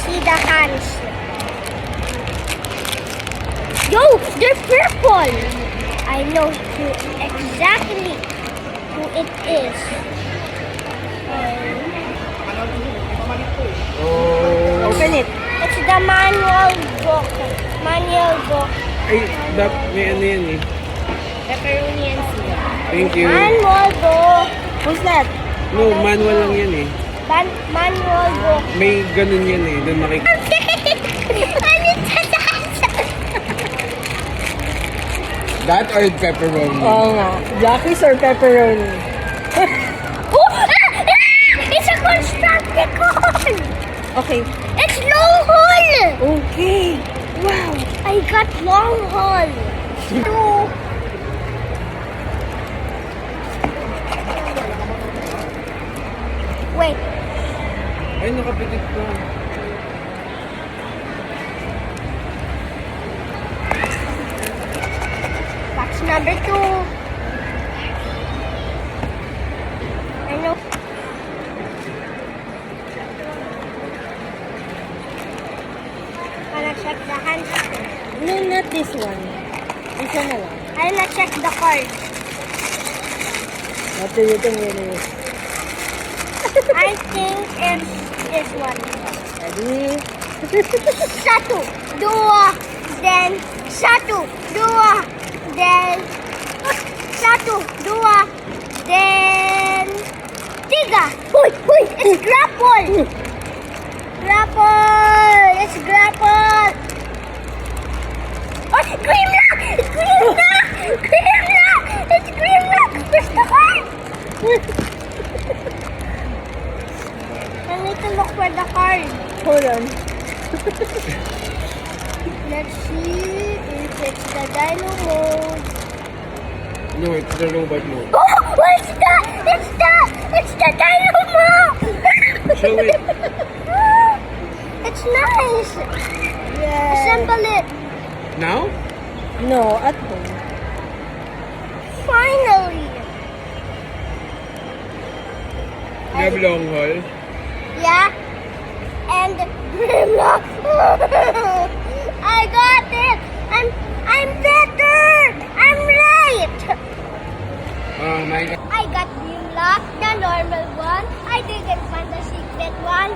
See the hands. Yo, they're purple. I know exactly who it is. Oh. Open it. It's the manual book. Manual book. Ay, may ano yan eh. Pepperoni and syrup. Thank you. Manual book. Who's that? No, manual lang yan eh. Manual book. May ganun yan eh. Doon makikita. That or pepperoni? Oo nga. Blokees or pepperoni? It's a constructicon! Okay. It's long haul! Okay. Wow. I got long haul. Two. Wait. Ay, nakapitik ko. Box number 2. I know. Wanna check the hands? No, not this one. Isa na lang. I wanna check the card. What do you think it is? I think it's this one. Ready? Satu, dua, then satu, dua, then satu, dua, then tiga. Huy, huy, it's grapple. Grapple, it's grapple. Oh, Grimlock, it's Grimlock, Grimlock, it's Grimlock. Where's the card? I need to look for the card. Hold on. Let's see if it's the dino mode. No, it's the robot mode. Oh, what's that? It's the dino mode. Show it. It's nice. Yeah. Assemble it. Now? No, at home. Finally. You have long haul? Yeah. And Grimlock. I got it. I'm better. I'm right. Oh my God. I got Grimlock, the normal one. I didn't find the secret one.